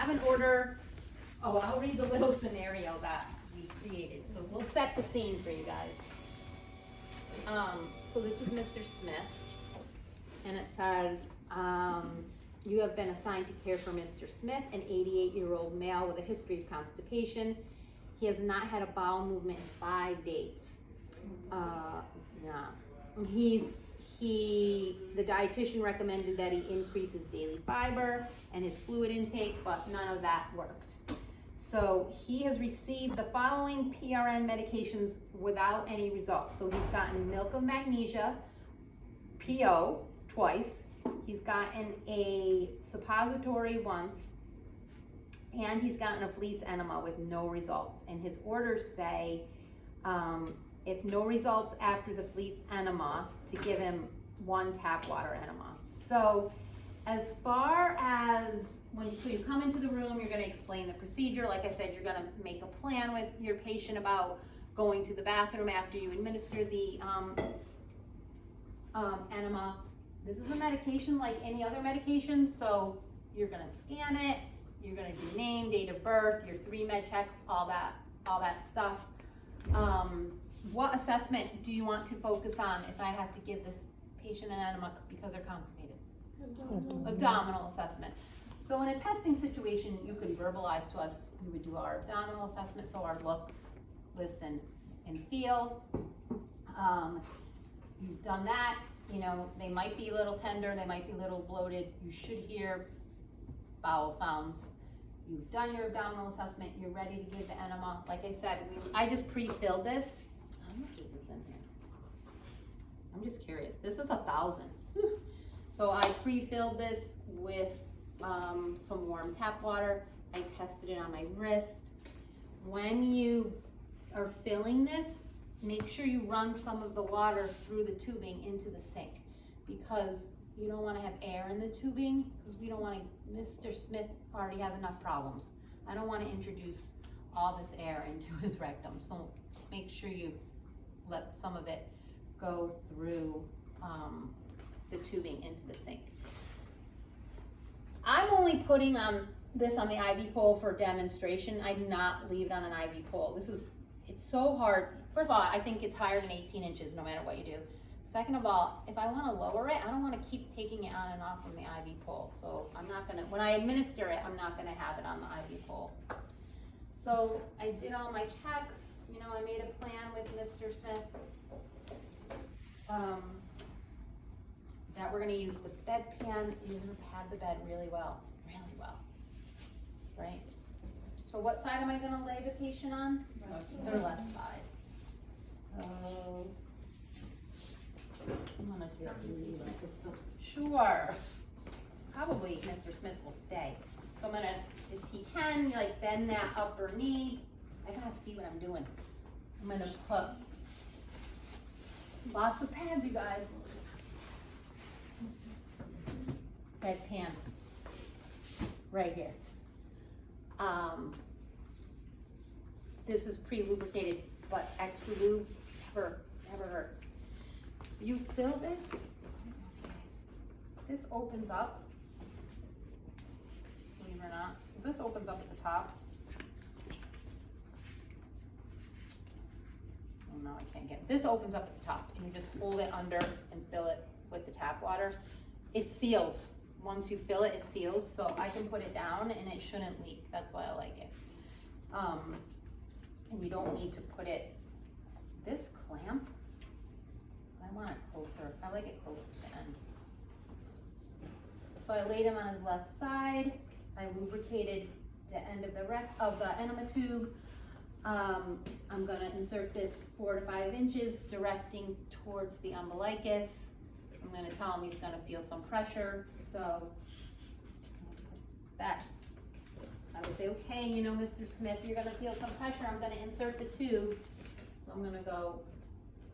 have an order. Oh, I'll read the little scenario that we created. So we'll set the scene for you guys. So this is Mr. Smith, and it says, you have been assigned to care for Mr. Smith, an 88-year-old male with a history of constipation. He has not had a bowel movement in 5 days. The dietitian recommended that he increase his daily fiber and his fluid intake, but none of that worked. So he has received the following PRN medications without any results. So he's gotten milk of magnesia, PO, twice. He's gotten a suppository once, and he's gotten a Fleet's enema with no results. And his orders say, if no results after the Fleet's enema, to give him 1 tap water enema. So as far as when you come into the room, you're going to explain the procedure. Like I said, you're going to make a plan with your patient about going to the bathroom after you administer the enema. This is a medication like any other medication, so you're going to scan it. You're going to do name, date of birth, your 3 med checks, all that stuff. What assessment do you want to focus on if I have to give this patient an enema because they're constipated? Abdominal assessment. So in a testing situation, you can verbalize to us. We would do our abdominal assessment, so our look, listen, and feel. You've done that. You know, they might be a little tender, they might be a little bloated. You should hear bowel sounds. You've done your abdominal assessment. You're ready to give the enema. Like I said, I just pre-filled this. How much is this in here? I'm just curious. This is 1,000. So I pre-filled this with some warm tap water. I tested it on my wrist. When you are filling this, make sure you run some of the water through the tubing into the sink, because you don't want to have air in the tubing, because we don't want to, Mr. Smith already has enough problems. I don't want to introduce all this air into his rectum. So make sure you let some of it go through the tubing into the sink. I'm only putting this on the IV pole for demonstration. I do not leave it on an IV pole. It's so hard. First of all, I think it's higher than 18 inches no matter what you do. Second of all, if I want to lower it, I don't want to keep taking it on and off from the IV pole. So I'm not going to, when I administer it, I'm not going to have it on the IV pole. So I did all my checks. You know, I made a plan with Mr. Smith that we're going to use the bedpan. You're going to pad the bed really well, right? So what side am I going to lay the patient on? Their left side. So I'm going to do the system. Sure. Probably Mr. Smith will stay. So I'm going to, if he can, like bend that upper knee. I got to see what I'm doing. I'm going to put lots of pads, you guys. Bedpan. Right here. This is pre-lubricated, but extra lube never hurts. You fill this, this opens up, believe it or not. This opens up at the top. Oh no, I can't get it. This opens up at the top, and you just hold it under and fill it with the tap water. It seals. Once you fill it, it seals, so I can put it down and it shouldn't leak. That's why I like it. And you don't need to put it, this clamp, I want it closer. I like it close to the end. So I laid him on his left side. I lubricated the end of the enema tube. I'm gonna insert this 4 to 5 inches, directing towards the umbilicus. I'm gonna tell him he's gonna feel some pressure. So that, I would say, okay, you know, Mr. Smith, you're gonna feel some pressure. I'm gonna insert the tube. So I'm gonna go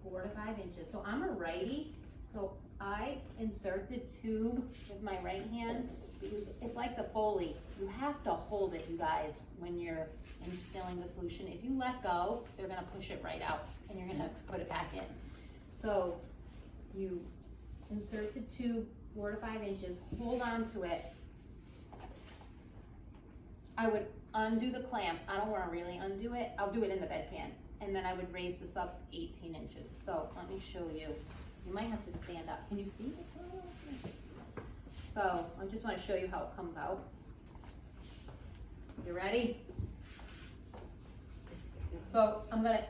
4 to 5 inches. So I'm a righty, so I insert the tube with my right hand. It's like the Foley. You have to hold it, you guys, when you're instilling the solution. If you let go, they're gonna push it right out and you're gonna have to put it back in. So you insert the tube 4 to 5 inches, hold on to it, I would undo the clamp. I don't wanna really undo it. I'll do it in the bedpan. And then I would raise this up 18 inches. So let me show you. You might have to stand up. Can you see it? So I just wanna show you how it comes out. You ready? So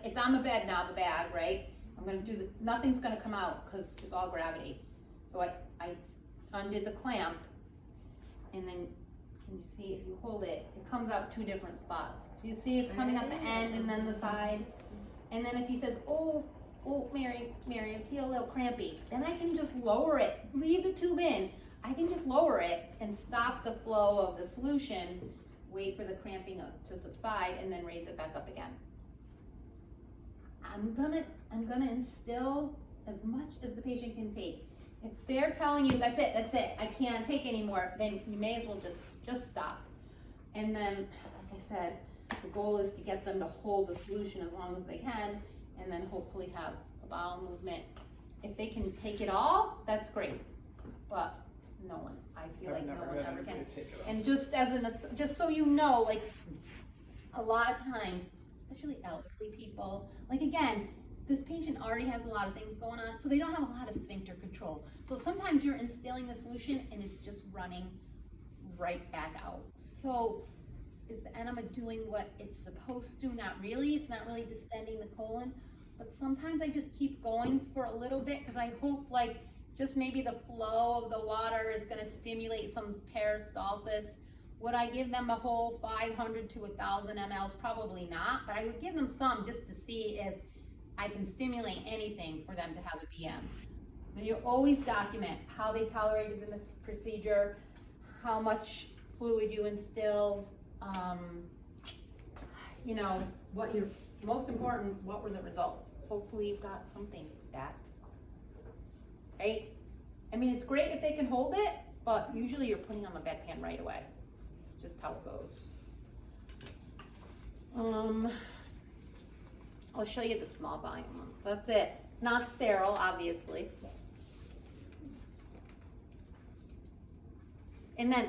it's on the bed now, the bag, right? I'm gonna do nothing's gonna come out because it's all gravity. So I undid the clamp, and then can you see if you hold it, it comes out 2 different spots. Do you see it's coming out the end and then the side? And then if he says, oh, Mary, I feel a little crampy, then I can just lower it, leave the tube in. I can just lower it and stop the flow of the solution, wait for the cramping to subside, and then raise it back up again. I'm gonna instill as much as the patient can take. If they're telling you, that's it, I can't take anymore, then you may as well just stop. And then, like I said, the goal is to get them to hold the solution as long as they can, and then hopefully have a bowel movement. If they can take it all, that's great, but no one, I feel like no one ever can. And just so you know, like, a lot of times, especially elderly people, like again, this patient already has a lot of things going on, so they don't have a lot of sphincter control. So sometimes you're instilling the solution and it's just running right back out. So is the enema doing what it's supposed to? Not really. It's not really distending the colon, but sometimes I just keep going for a little bit because I hope like just maybe the flow of the water is going to stimulate some peristalsis. Would I give them a whole 500 to 1,000 mLs? Probably not, but I would give them some just to see if I can stimulate anything for them to have a BM. Then you always document how they tolerated the procedure, how much fluid you instilled, you know, most important, what were the results? Hopefully you've got something back, right? I mean, it's great if they can hold it, but usually you're putting on the bedpan right away. It's just how it goes. I'll show you the small volume one. That's it. Not sterile, obviously. And then,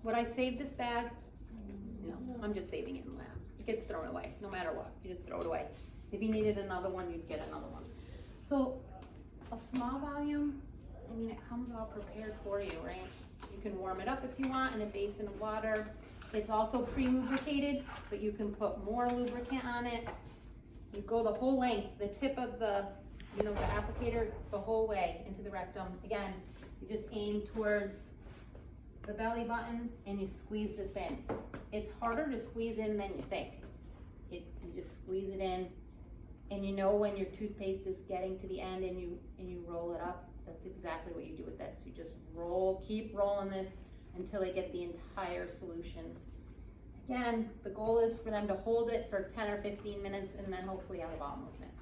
would I save this bag? No, I'm just saving it in the lab. It gets thrown away, no matter what. You just throw it away. If you needed another one, you'd get another one. So, a small volume, I mean, it comes all prepared for you, right? You can warm it up if you want in a basin of water. It's also pre-lubricated, but you can put more lubricant on it. You go the whole length, the tip of the, the applicator, the whole way into the rectum. Again, you just aim towards the belly button and you squeeze this in. It's harder to squeeze in than you think. You just squeeze it in, and you know when your toothpaste is getting to the end and you roll it up. That's exactly what you do with this. You just keep rolling this until they get the entire solution. Again, the goal is for them to hold it for 10 or 15 minutes and then hopefully have a bowel movement.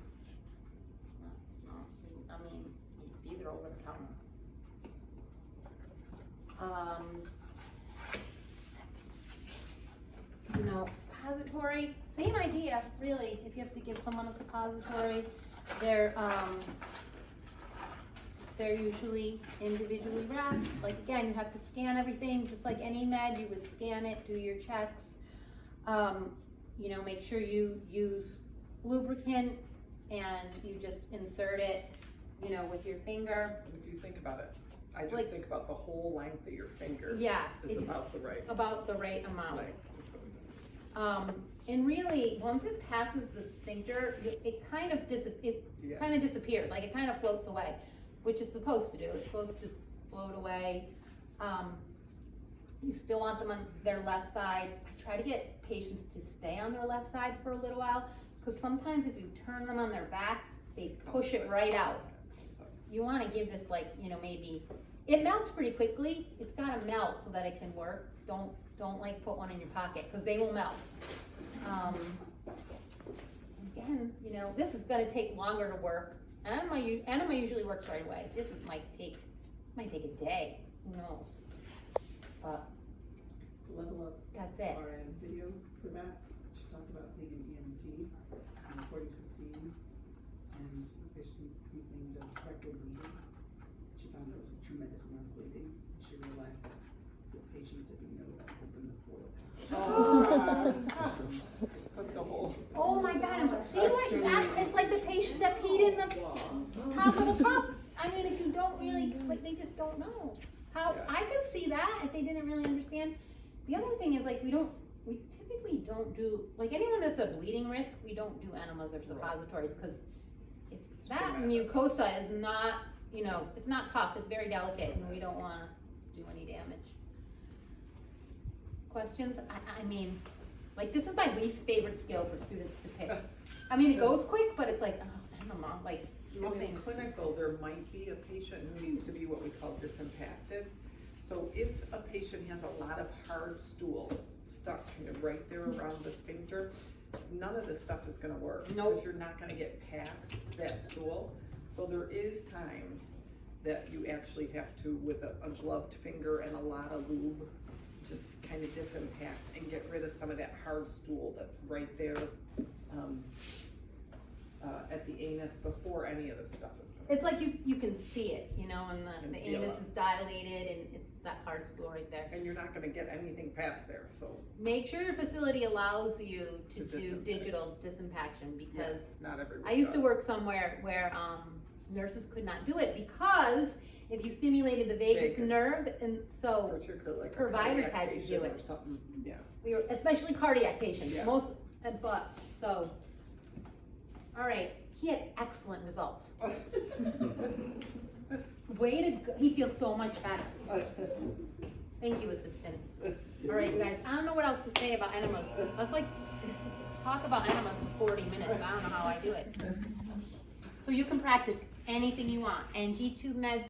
I mean, these are over the counter. Suppository, same idea, really. If you have to give someone a suppository, they're usually individually wrapped. Like again, you have to scan everything, just like any med, you would scan it, do your checks. Make sure you use lubricant and you just insert it, with your finger. If you think about it, I just think about the whole length of your finger. Yeah. Is about the right. About the right amount. Length. And really, once it passes the sphincter, it kind of disappears, like it kind of floats away, which it's supposed to do. It's supposed to float away. You still want them on their left side. I try to get patients to stay on their left side for a little while, because sometimes if you turn them on their back, they push it right out. You want to give this maybe, it melts pretty quickly. It's got to melt so that it can work. Don't like put one in your pocket because they will melt. Again, this is going to take longer to work. Enema usually works right away. This might take a day. Who knows? But Level Up that's it. RN video for that. She talked about taking DMT and according to scene and the patient complained of rectal bleeding. She found there was a tremendous amount of bleeding. She realized that patient didn't know that open the foil Put the whole. Oh my God, see what, it's like the patient that peed in the top of the cup. I mean, if you don't really explain, they just don't know. How, Yeah. I could see that if they didn't really understand. The other thing is like, we typically don't do, like anyone that's a bleeding risk, we don't do enemas or suppositories, cause it's, that dramatic. mucosa is not, you know, it's not tough, it's very delicate, and we don't wanna do any damage. Questions? I mean, like, this is my least favorite skill for students to pick. I mean, it goes quick, but it's like, oh, enema, like, In nothing. clinical, there might be a patient who needs to be what we call disimpacted. So if a patient has a lot of hard stool stuck kind of right there around the sphincter, none of this stuff is gonna work. Nope. Because you're not gonna get past that stool. So there is times that you actually have to, with a gloved finger and a lot of lube, just kind of disimpact and get rid of some of that hard stool that's right there, at the anus before any of this stuff is coming. It's like you can see it, you know, and And the feel anus it. is dilated and it's that hard stool right there. And you're not gonna get anything past there, so. Make sure your facility allows you to To do disimpact. digital disimpaction, because Not everyone I used to does. work somewhere where, nurses could not do it because if you stimulated the vagus Vagus. nerve, and so Particularly like a providers cardiac had to do patient it. Or something, yeah. we were, especially cardiac patients, Yeah. most, but, so. All right, he had excellent results. Way to go, he feels so much better. Thank you, assistant. All right, you guys, I don't know what else to say about enemas. Let's like talk about enemas for 40 minutes. I don't know how I do it. So you can practice anything you want. NG tube meds,